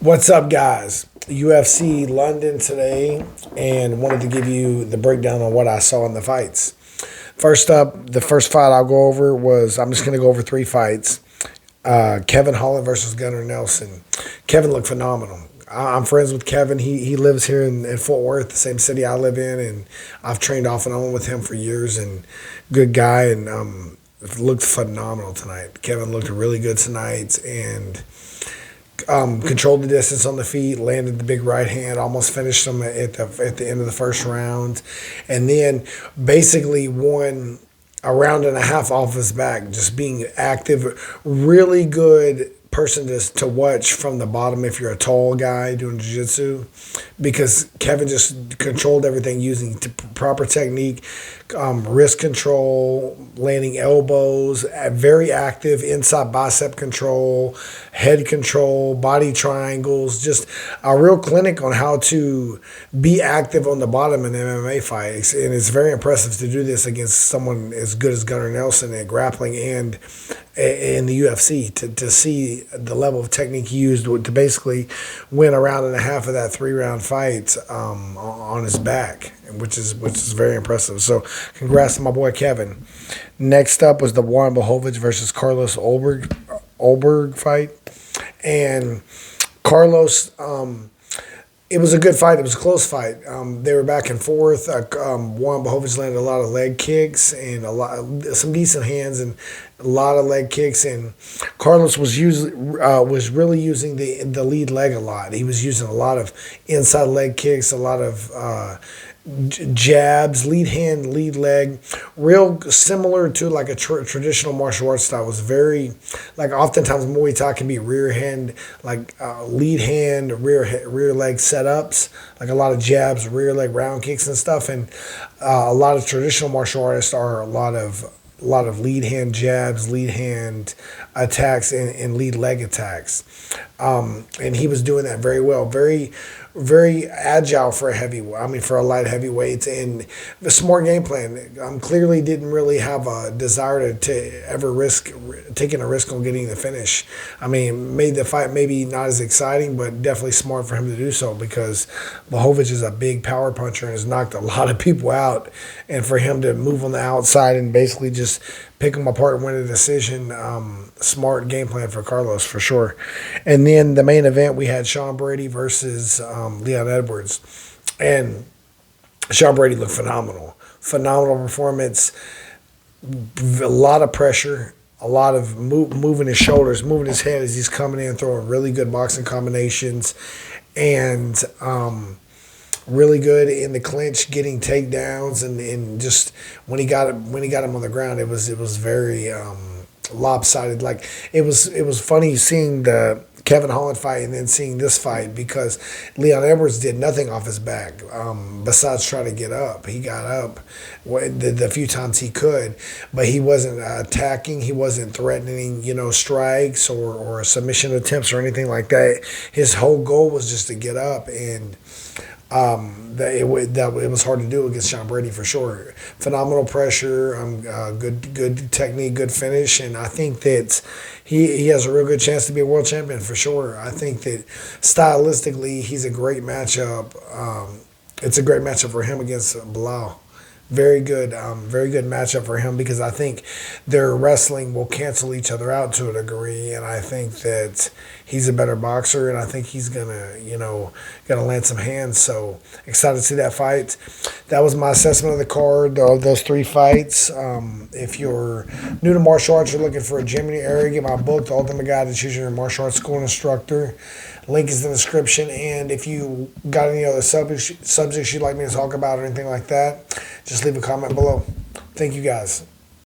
What's up, guys? UFC London today, and wanted to give you the breakdown on what I saw in the fights. First up, the first fight I'll go over was, I'm just going to go over three fights. Kevin Holland versus Gunnar Nelson. Kevin looked phenomenal. I'm friends with Kevin. He lives here in Fort Worth, the same city I live in, and I've trained off and on with him for years, and good guy, and looked phenomenal tonight. Kevin looked really good tonight, and controlled the distance on the feet, landed the big right hand, almost finished him at the end of the first round, and then basically won a round and a half off his back, just being active. Really good person to watch from the bottom if you're a tall guy doing jiu-jitsu, because Kevin just controlled everything using proper technique, wrist control, landing elbows, very active, inside bicep control, head control, body triangles, just a real clinic on how to be active on the bottom in MMA fights. And it's very impressive to do this against someone as good as Gunnar Nelson at grappling and in the UFC, to see the level of technique he used to basically win a round and a half of that 3-round fight on his back, which is very impressive. So congrats to my boy Kevin. Next up was the Warren Blachowicz versus Carlos Ulberg fight, and Carlos. It was a good fight. It was a close fight. They were back and forth. Warren Blachowicz landed a lot of leg kicks and some decent hands and a lot of leg kicks. And Carlos was really using the lead leg a lot. He was using a lot of inside leg kicks, a lot of jabs, lead hand, lead leg, real similar to like a traditional martial arts style. It was very, like, oftentimes Muay Thai can be rear hand, like lead hand, rear leg setups, like a lot of jabs, rear leg round kicks and stuff. And a lot of traditional martial artists are a lot of lead hand jabs, lead hand attacks, and lead leg attacks. And he was doing that very well. Very agile for a light heavyweight, and a smart game plan. Clearly didn't really have a desire to ever risk taking a risk on getting the finish. Made the fight maybe not as exciting, but definitely smart for him to do so, because Blachowicz is a big power puncher and has knocked a lot of people out, and for him to move on the outside and basically just pick them apart and win a decision, smart game plan for Carlos for sure. And then the main event, we had Sean Brady versus Leon Edwards, and Sean Brady looked phenomenal. Phenomenal performance, a lot of pressure, a lot of moving his shoulders, moving his head as he's coming in, throwing really good boxing combinations, and really good in the clinch, getting takedowns, and just when he got him on the ground, it was very lopsided. Like, it was funny seeing the Kevin Holland fight and then seeing this fight, because Leon Edwards did nothing off his back besides try to get up. He got up the few times he could, but he wasn't attacking. He wasn't threatening, strikes or submission attempts or anything like that. His whole goal was just to get up, and it was hard to do against Sean Brady for sure. Phenomenal pressure, good technique, good finish, and I think that he has a real good chance to be a world champion for sure. I think that stylistically he's a great matchup. It's a great matchup for him against Bilal. Very good matchup for him, because I think their wrestling will cancel each other out to a degree, and I think that he's a better boxer, and I think he's gonna land some hands. So excited to see that fight. That was my assessment of the card of those three fights. If you're new to martial arts, you're looking for a gym in your area, get my book, The Ultimate Guide to Choosing Your Martial Arts School Instructor. Link is in the description. And if you got any other subjects you'd like me to talk about or anything like that, just leave a comment below. Thank you, guys.